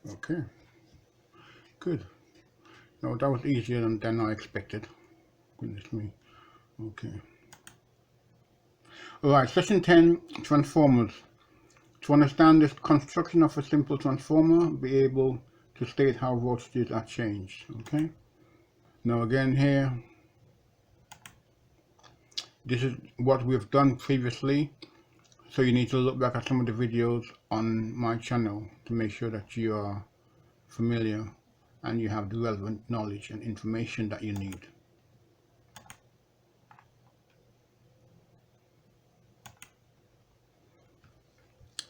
Okay, good. No, that was easier than I expected. Goodness me. Okay. Alright, session 10, transformers. To understand the construction of a simple transformer, be able to state how voltages are changed. Okay. Now again here, this is what we've done previously. So you need to look back at some of the videos on my channel to make sure that you are familiar and you have the relevant knowledge and information that you need.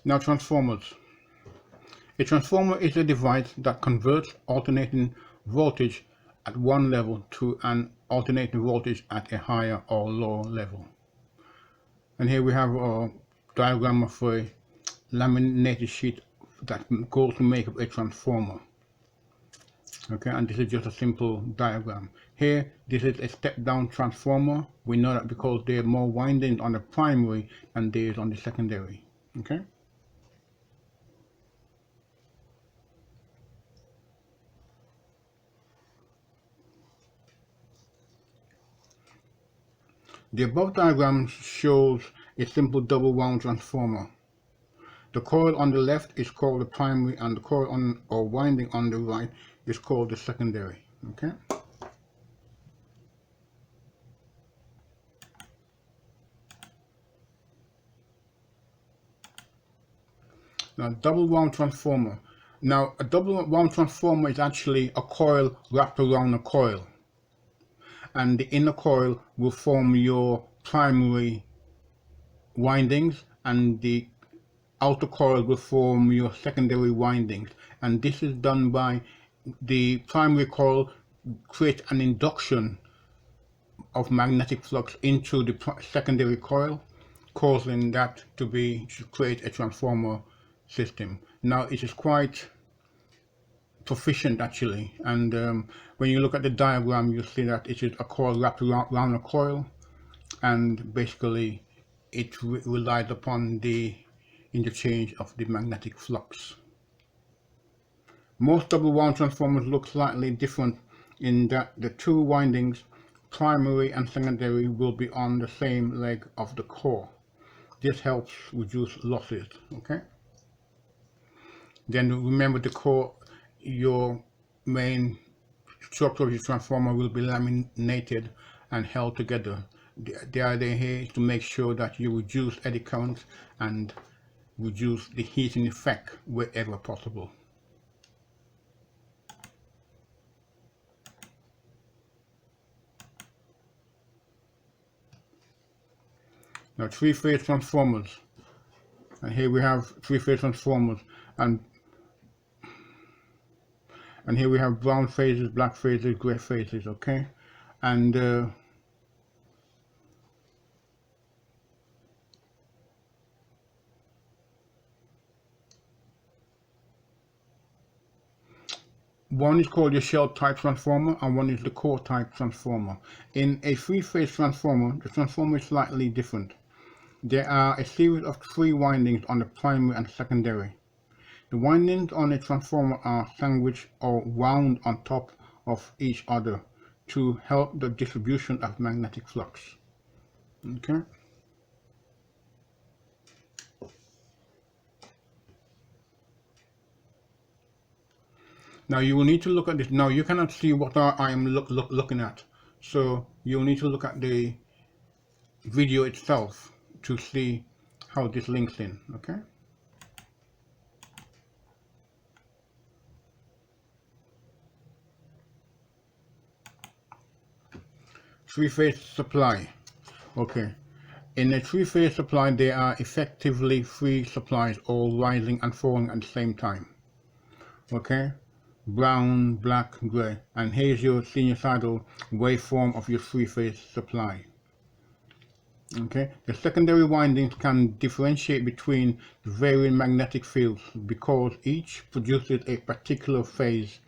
Now, transformers. A transformer is a device that converts alternating voltage at one level to an alternating voltage at a higher or lower level. And here we have a diagram of a laminated sheet that goes to make up a transformer. Okay, and this is just a simple diagram. Here, this is a step-down transformer. We know that because there are more windings on the primary than there is on the secondary. Okay. The above diagram shows a simple double wound transformer. The coil on the left is called the primary and the coil on or winding on the right is called the secondary. Okay. Now, double wound transformer. Now, a double wound transformer is actually a coil wrapped around a coil, and the inner coil will form your primary windings and the outer coil will form your secondary windings, and this is done by the primary coil create an induction of magnetic flux into the secondary coil, causing that to create a transformer system. Now it is quite proficient actually, and when you look at the diagram you see that it is a coil wrapped around a coil, and basically it relies upon the interchange of the magnetic flux. Most double wound transformers look slightly different in that the two windings, primary and secondary, will be on the same leg of the core. This helps reduce losses. Okay. Then remember the core, your main structure of your transformer will be laminated and held together. The idea here is to make sure that you reduce eddy currents and reduce the heating effect wherever possible. Now, three-phase transformers, and here we have three-phase transformers, and here we have brown phases, black phases, gray phases. Okay, and one is called your shell type transformer and one is the core type transformer. In a three-phase transformer, the transformer is slightly different. There are a series of three windings on the primary and secondary. The windings on a transformer are sandwiched or wound on top of each other to help the distribution of magnetic flux. Okay. Now you will need to look at this. Now you cannot see what I am looking at, so you will need to look at the video itself to see how this links in. Okay. Three-phase supply. Okay. In a three-phase supply, there are effectively three supplies all rising and falling at the same time. Okay. Brown, black, gray, and here's your sinusoidal waveform of your three-phase supply. Okay, the secondary windings can differentiate between varying magnetic fields because each produces a particular phase,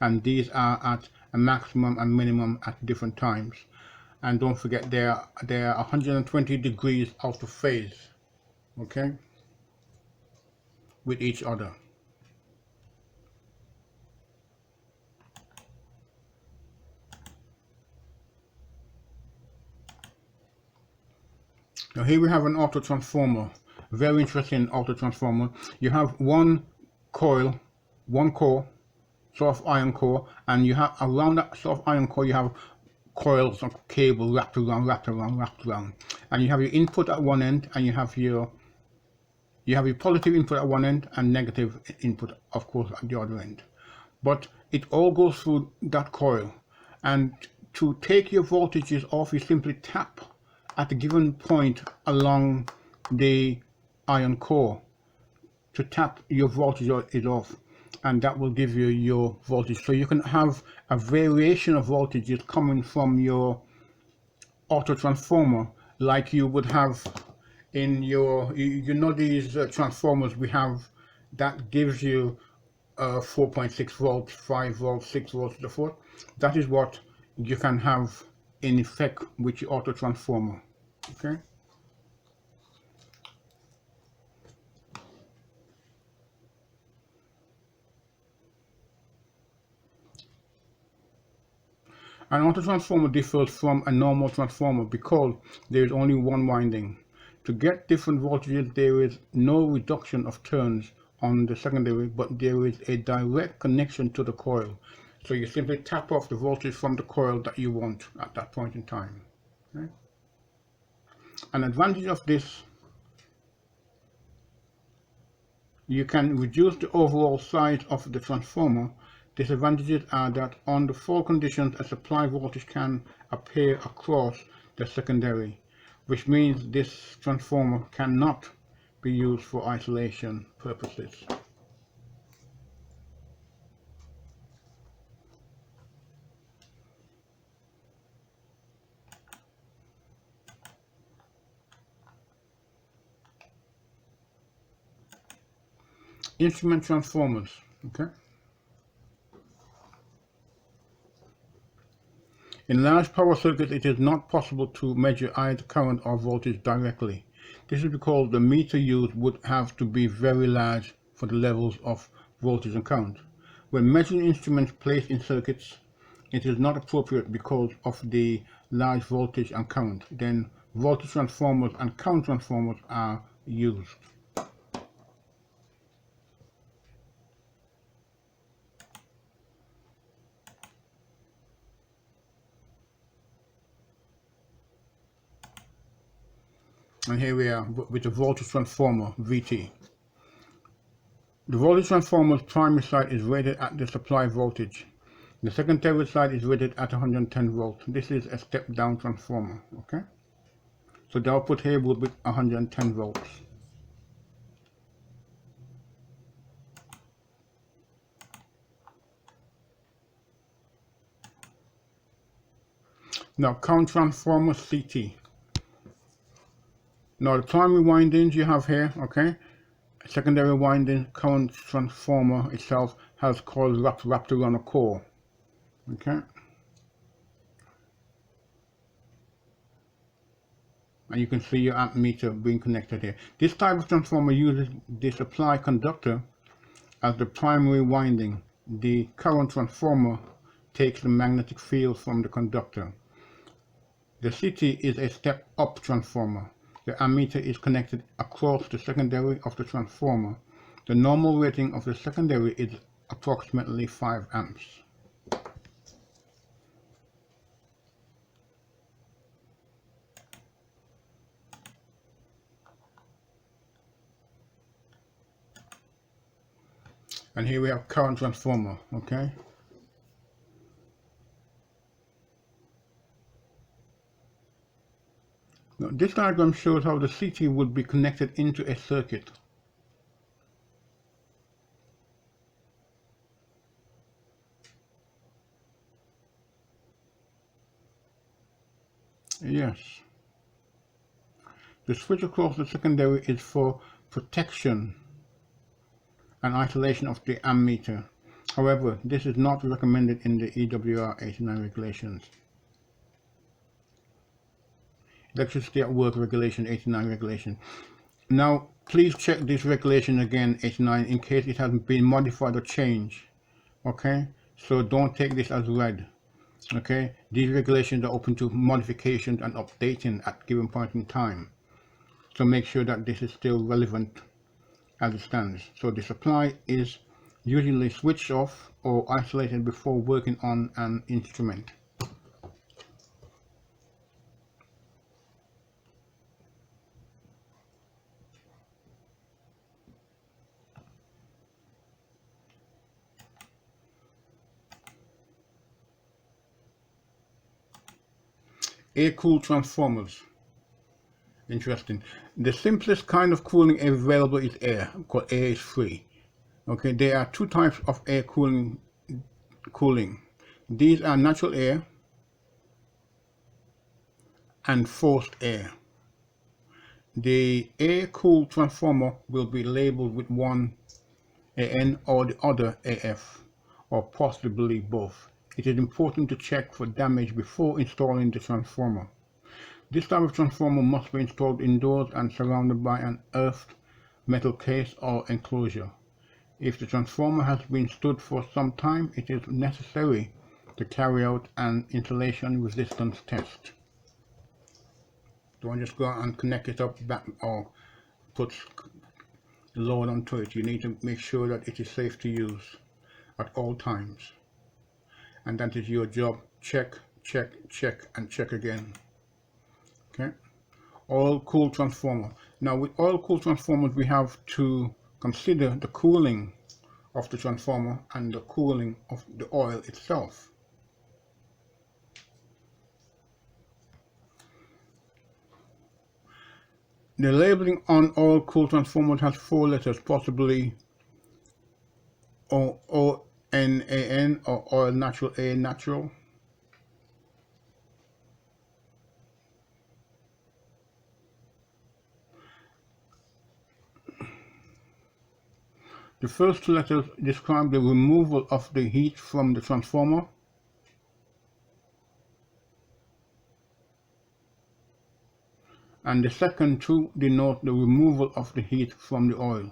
and these are at a maximum and minimum at different times. And don't forget they are 120 degrees out of phase, okay, with each other. Now here we have an auto transformer, very interesting auto transformer. You have one coil, one core, soft iron core, and you have around that soft iron core you have coils of cable wrapped around, and you have your input at one end, and you have your positive input at one end and negative input, of course, at the other end. But it all goes through that coil, and to take your voltages off, you simply tap at a given point along the iron core to tap your voltage is off, and that will give you your voltage. So you can have a variation of voltages coming from your auto transformer, like you would have in your, these transformers we have that gives you 4.6 volts, 5 volts, 6 volts, so forth. That is what you can have in effect with your auto transformer. Okay. An auto transformer differs from a normal transformer because there is only one winding. To get different voltages, there is no reduction of turns on the secondary, but there is a direct connection to the coil. So you simply tap off the voltage from the coil that you want at that point in time. Okay? An advantage of this, you can reduce the overall size of the transformer. Disadvantages are that under fault conditions, a supply voltage can appear across the secondary, which means this transformer cannot be used for isolation purposes. Instrument transformers, okay? In large power circuits, it is not possible to measure either current or voltage directly. This is because the meter used would have to be very large for the levels of voltage and current. When measuring instruments placed in circuits, it is not appropriate because of the large voltage and current. Then voltage transformers and current transformers are used. And here we are with the voltage transformer, VT. The voltage transformer's primary side is rated at the supply voltage. The secondary side is rated at 110 volts. This is a step down transformer, okay? So the output here will be 110 volts. Now current transformer, CT. Now the primary windings you have here, okay? Secondary winding, current transformer itself has coils wrapped around a core, okay? And you can see your ammeter being connected here. This type of transformer uses the supply conductor as the primary winding. The current transformer takes the magnetic field from the conductor. The CT is a step-up transformer. The ammeter is connected across the secondary of the transformer. The normal rating of the secondary is approximately 5 amps. And here we have current transformer, okay? Now, this diagram shows how the CT would be connected into a circuit. Yes. The switch across the secondary is for protection and isolation of the ammeter. However, this is not recommended in the EWR 89 regulations. Electricity at Work Regulation 89 regulation. Now, please check this regulation again, 89, in case it hasn't been modified or changed. Okay, so don't take this as read. Okay, these regulations are open to modification and updating at given point in time. So make sure that this is still relevant as it stands. So the supply is usually switched off or isolated before working on an instrument. Air-cooled transformers. Interesting. The simplest kind of cooling available is air, called air is free. Okay, there are two types of air cooling. These are natural air and forced air. The air-cooled transformer will be labeled with one AN or the other AF, or possibly both. It is important to check for damage before installing the transformer. This type of transformer must be installed indoors and surrounded by an earthed metal case or enclosure. If the transformer has been stood for some time, it is necessary to carry out an insulation resistance test. Don't just go out and connect it up back or put load onto it. You need to make sure that it is safe to use at all times. And that is your job. Check, check, check, and check again. Okay. Oil-cooled transformer. Now with oil-cooled transformers, we have to consider the cooling of the transformer and the cooling of the oil itself. The labeling on oil-cooled transformers has 4 letters, possibly ONAN or oil natural A natural. The first 2 letters describe the removal of the heat from the transformer. And the second 2 denote the removal of the heat from the oil.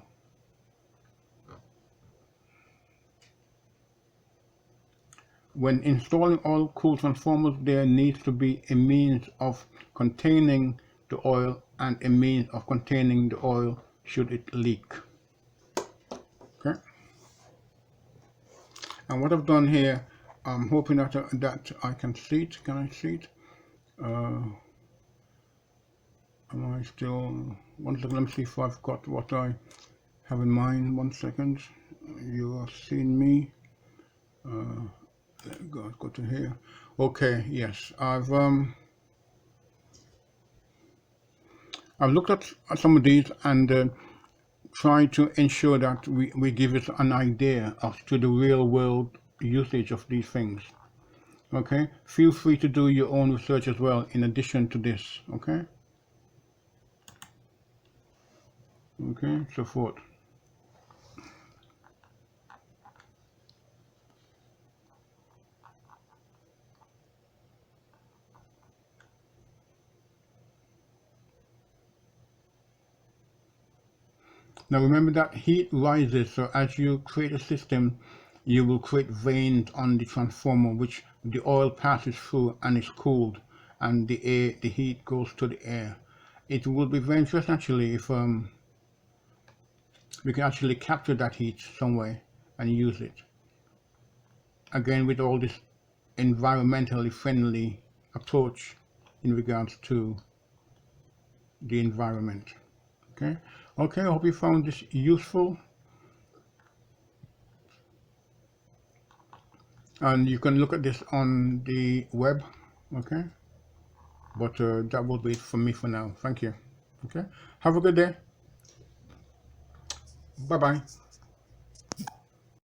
When installing oil-cooled transformers, there needs to be a means of containing the oil and a means of containing the oil should it leak. Okay. And what I've done here, I'm hoping that I can see it. Can I see it? Am I still? One second. Let me see if I've got what I have in mind. 1 second. You are seeing me. Go to here. Okay. Yes, I've looked at some of these and try to ensure that we give it an idea as to the real world usage of these things. Okay, feel free to do your own research as well in addition to this. Okay, so forth. Now remember that heat rises, so as you create a system, you will create veins on the transformer which the oil passes through and is cooled, and the heat goes to the air. It would be very interesting actually if we can actually capture that heat some way and use it. Again, with all this environmentally friendly approach in regards to the environment. Okay, I hope you found this useful. And you can look at this on the web. Okay, but that will be it from me for now. Thank you. Okay, have a good day. Bye bye.